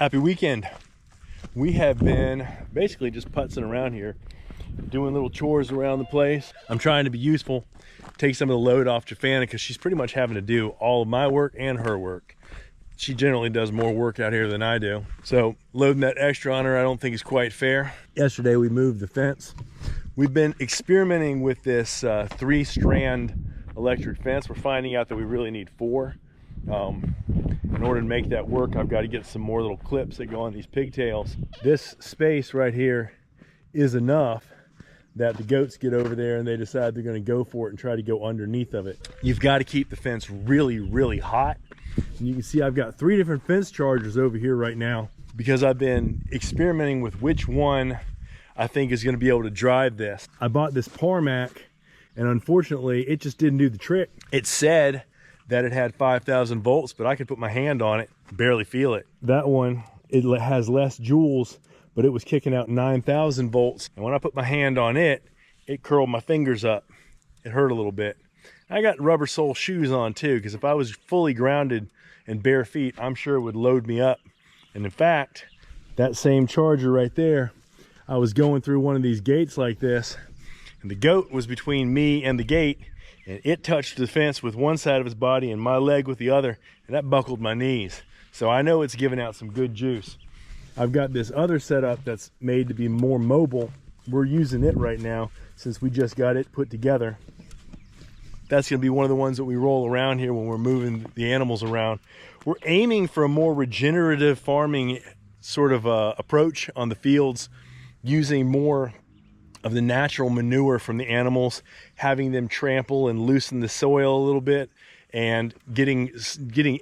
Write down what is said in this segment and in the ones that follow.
Happy weekend. We have been basically just putzing around here, doing little chores around the place. I'm trying to be useful, take some of the load off Jafana because she's pretty much having to do all of my work and her work. She generally does more work out here than I do. So loading that extra on her, I don't think is quite fair. Yesterday we moved the fence. We've been experimenting with this 3-strand electric fence. We're finding out that we really need 4. In order to make that work, I've got to get some more little clips that go on these pigtails. This space right here is enough that the goats get over there and they decide they're going to go for it and try to go underneath of it. You've got to keep the fence really, really hot. And you can see I've got 3 different fence chargers over here right now because I've been experimenting with which one I think is going to be able to drive this. I bought this Parmac and unfortunately it just didn't do the trick. It said that it had 5,000 volts, but I could put my hand on it, barely feel it. That one, it has less joules, but it was kicking out 9,000 volts. And when I put my hand on it, it curled my fingers up. It hurt a little bit. I got rubber sole shoes on too, because if I was fully grounded and bare feet, I'm sure it would load me up. And in fact, that same charger right there, I was going through one of these gates like this, and the goat was between me and the gate, and it touched the fence with one side of its body and my leg with the other, and that buckled my knees. So I know it's giving out some good juice. I've got this other setup that's made to be more mobile. We're using it right now since we just got it put together. That's going to be one of the ones that we roll around here when we're moving the animals around. We're aiming for a more regenerative farming sort of approach on the fields, using more of the natural manure from the animals, having them trample and loosen the soil a little bit, and getting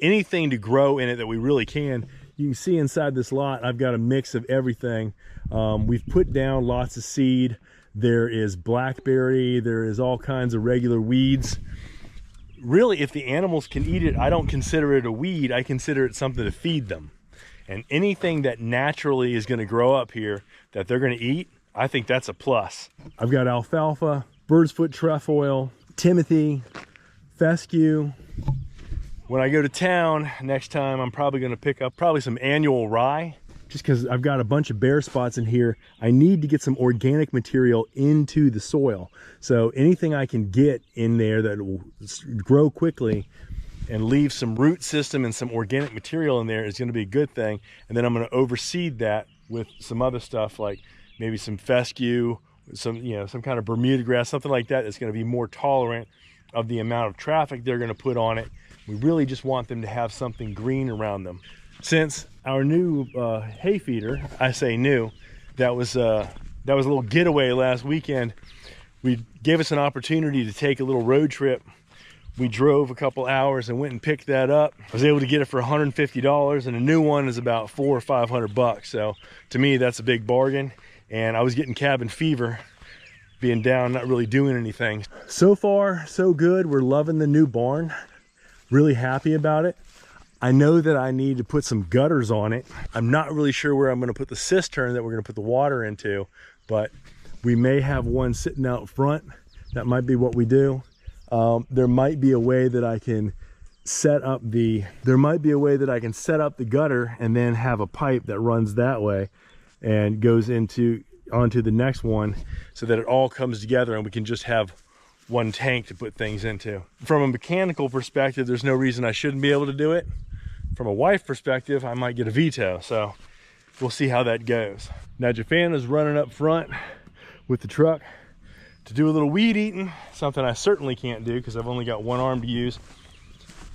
anything to grow in it that we really can. You can see inside this lot, I've got a mix of everything. We've put down lots of seed. There is blackberry, there is all kinds of regular weeds. Really, if the animals can eat it, I don't consider it a weed, I consider it something to feed them. And anything that naturally is gonna grow up here that they're gonna eat, I think that's a plus. I've got alfalfa, bird's foot trefoil, timothy, fescue. When I go to town next time, I'm probably going to pick up some annual rye, just because I've got a bunch of bare spots in here. I need to get some organic material into the soil. So anything I can get in there that will grow quickly and leave some root system and some organic material in there is going to be a good thing. And then I'm going to overseed that with some other stuff like maybe some fescue, some kind of Bermuda grass, something like that that's going to be more tolerant of the amount of traffic they're going to put on it. We really just want them to have something green around them. Since our new hay feeder, I say new, that was a little getaway last weekend. We gave us an opportunity to take a little road trip. We drove a couple hours and went and picked that up. I was able to get it for $150, and a new one is about $400 or $500. So to me, that's a big bargain. And I was getting cabin fever, being down, not really doing anything. So far, so good. We're loving the new barn. Really happy about it. I know that I need to put some gutters on it. I'm not really sure where I'm going to put the cistern that we're going to put the water into, but we may have one sitting out front. That might be what we do. There might be a way that I can set up the gutter and then have a pipe that runs that way and goes onto the next one, so that it all comes together and we can just have one tank to put things into. From a mechanical perspective, there's no reason I shouldn't be able to do it. From a wife perspective, I might get a veto, so we'll see how that goes. Now Jafana's running up front with the truck to do a little weed eating, something I certainly can't do because I've only got one arm to use.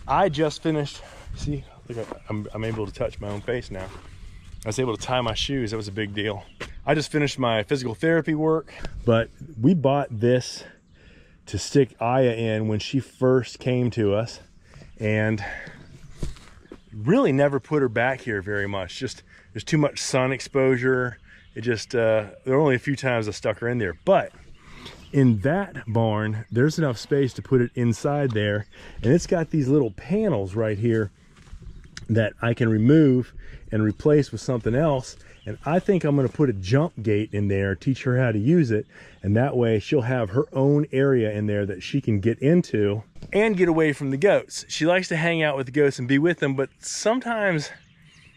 I just finished, see, look, I'm able to touch my own face now. I was able to tie my shoes. That was a big deal. I just finished my physical therapy work, but we bought this to stick Aya in when she first came to us, and really never put her back here very much. Just there's too much sun exposure. It just there are only a few times I stuck her in there, but in that barn there's enough space to put it inside there, and it's got these little panels right here that I can remove and replace with something else. And I think I'm going to put a jump gate in there, teach her how to use it, and that way she'll have her own area in there that she can get into and get away from the goats. She likes to hang out with the goats and be with them, but sometimes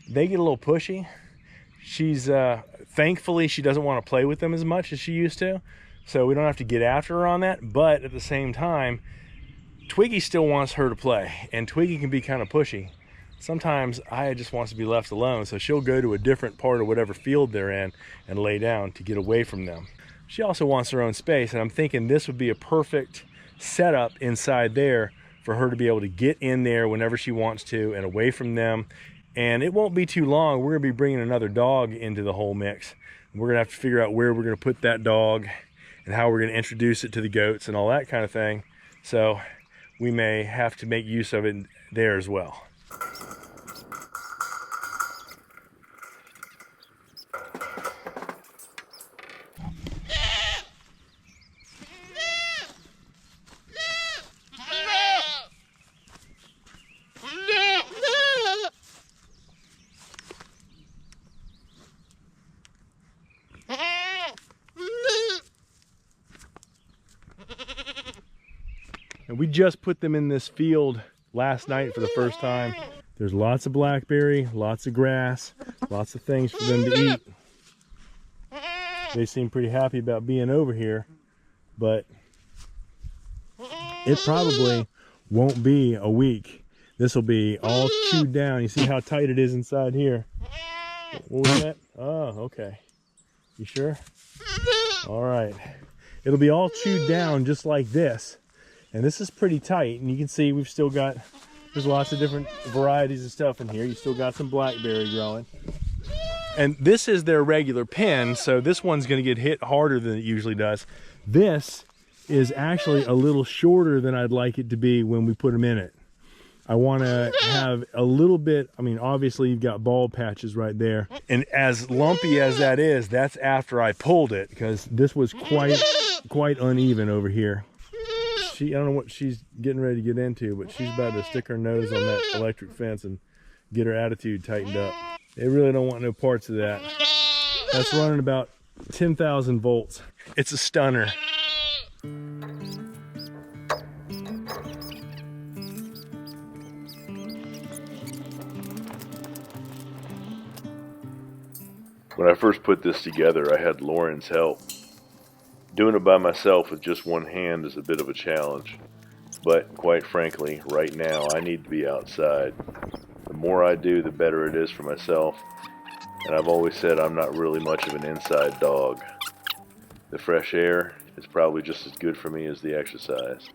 they get a little pushy. She's thankfully she doesn't want to play with them as much as she used to, so we don't have to get after her on that. But at the same time, Twiggy still wants her to play, and Twiggy can be kind of pushy. Sometimes Aya just wants to be left alone, so she'll go to a different part of whatever field they're in and lay down to get away from them. She also wants her own space, and I'm thinking this would be a perfect setup inside there for her to be able to get in there whenever she wants to and away from them. And it won't be too long. We're gonna be bringing another dog into the whole mix. We're gonna have to figure out where we're gonna put that dog and how we're gonna introduce it to the goats and all that kind of thing. So we may have to make use of it there as well. And we just put them in this field last night for the first time. There's lots of blackberry, lots of grass, lots of things for them to eat. They seem pretty happy about being over here, but it probably won't be a week. This will be all chewed down. You see how tight it is inside here? What was that? Oh, okay. You sure? All right. It'll be all chewed down just like this. And this is pretty tight, and you can see we've still got, there's lots of different varieties of stuff in here. You still got some blackberry growing. And this is their regular pen, so this one's gonna get hit harder than it usually does. This is actually a little shorter than I'd like it to be when we put them in it. I wanna have a little bit, I mean, obviously you've got bald patches right there. And as lumpy as that is, that's after I pulled it, because this was quite uneven over here. I don't know what she's getting ready to get into, but she's about to stick her nose on that electric fence and get her attitude tightened up. They really don't want no parts of that. That's running about 10,000 volts. It's a stunner. When I first put this together, I had Lauren's help. Doing it by myself with just one hand is a bit of a challenge, but quite frankly, right now I need to be outside. The more I do, the better it is for myself, and I've always said I'm not really much of an inside dog. The fresh air is probably just as good for me as the exercise.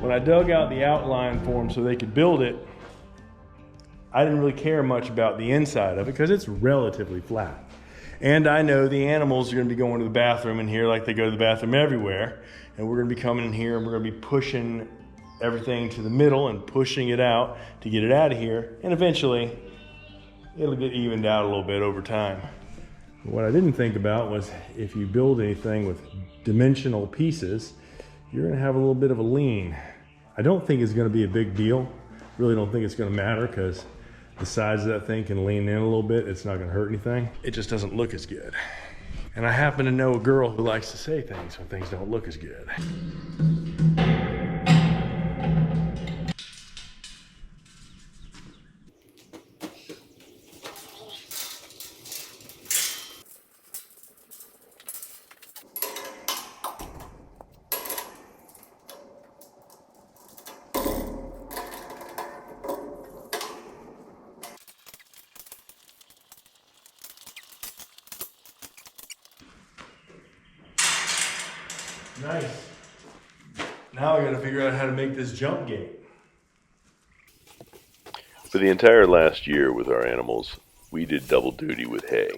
When I dug out the outline for them so they could build it, I didn't really care much about the inside of it because it's relatively flat. And I know the animals are going to be going to the bathroom in here like they go to the bathroom everywhere. And we're going to be coming in here and we're going to be pushing everything to the middle and pushing it out to get it out of here. And eventually, it'll get evened out a little bit over time. What I didn't think about was if you build anything with dimensional pieces, you're going to have a little bit of a lean. I don't think it's going to be a big deal. Really don't think it's going to matter because the size of that thing can lean in a little bit. It's not going to hurt anything. It just doesn't look as good. And I happen to know a girl who likes to say things when things don't look as good. Nice. Now I gotta figure out how to make this jump gate. For the entire last year with our animals, we did double duty with hay.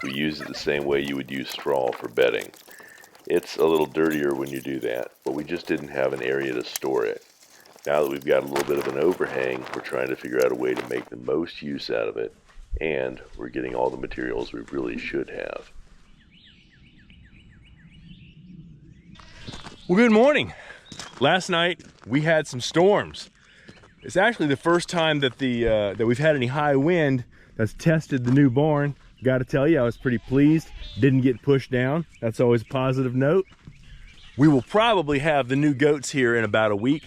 We used it the same way you would use straw for bedding. It's a little dirtier when you do that, but we just didn't have an area to store it. Now that we've got a little bit of an overhang, we're trying to figure out a way to make the most use out of it, and we're getting all the materials we really should have. Well, good morning. Last night we had some storms. It's actually the first time that that we've had any high wind that's tested the new barn. Got to tell you, I was pretty pleased. Didn't get pushed down. That's always a positive note. We will probably have the new goats here in about a week.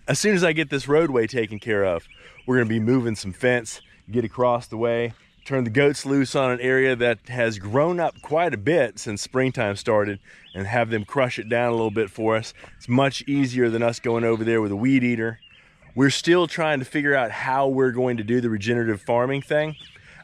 As soon as I get this roadway taken care of, we're going to be moving some fence, get across the way, turn the goats loose on an area that has grown up quite a bit since springtime started, and have them crush it down a little bit for us. It's much easier than us going over there with a weed eater. We're still trying to figure out how we're going to do the regenerative farming thing.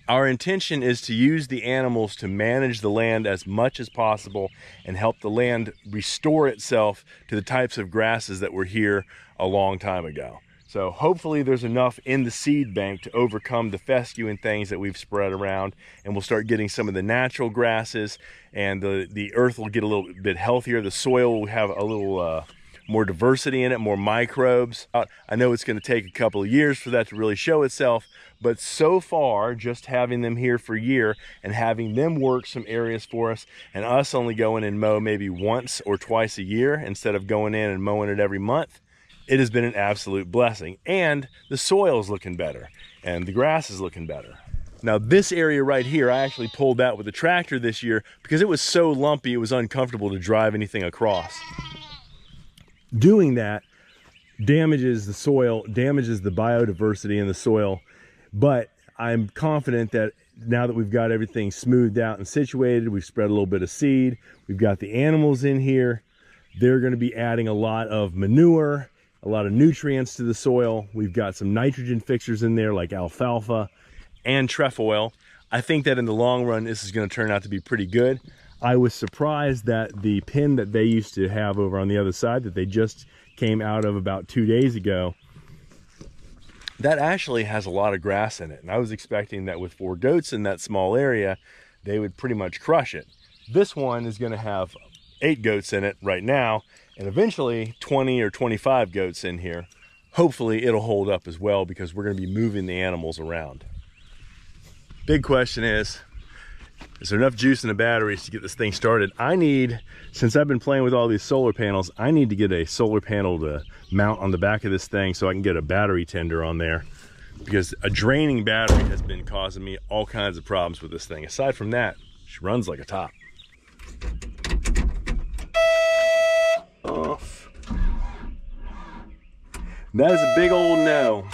Our intention is to use the animals to manage the land as much as possible and help the land restore itself to the types of grasses that were here a long time ago. So hopefully there's enough in the seed bank to overcome the fescue and things that we've spread around, and we'll start getting some of the natural grasses, and the earth will get a little bit healthier. The soil will have a little more diversity in it, more microbes. I know it's going to take a couple of years for that to really show itself, but so far, just having them here for a year and having them work some areas for us, and us only going and mow maybe once or twice a year instead of going in and mowing it every month, it has been an absolute blessing. And the soil is looking better and the grass is looking better. Now this area right here, I actually pulled out with the tractor this year because it was so lumpy, it was uncomfortable to drive anything across. Doing that damages the soil, damages the biodiversity in the soil, but I'm confident that now that we've got everything smoothed out and situated, we've spread a little bit of seed, we've got the animals in here, they're going to be adding a lot of manure, a lot of nutrients to the soil. We've got some nitrogen fixers in there like alfalfa and trefoil. I think that in the long run, this is going to turn out to be pretty good. I was surprised that the pen that they used to have over on the other side that they just came out of about 2 days ago, that actually has a lot of grass in it. And I was expecting that with 4 goats in that small area, they would pretty much crush it. This one is going to have 8 goats in it right now, and eventually 20 or 25 goats in here. Hopefully it'll hold up as well because we're going to be moving the animals around. Big question is there enough juice in the batteries to get this thing started? I need, since I've been playing with all these solar panels, I need to get a solar panel to mount on the back of this thing so I can get a battery tender on there, because a draining battery has been causing me all kinds of problems with this thing. Aside from that, she runs like a top. Off. That is a big old no.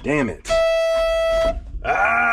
Damn it. Ah!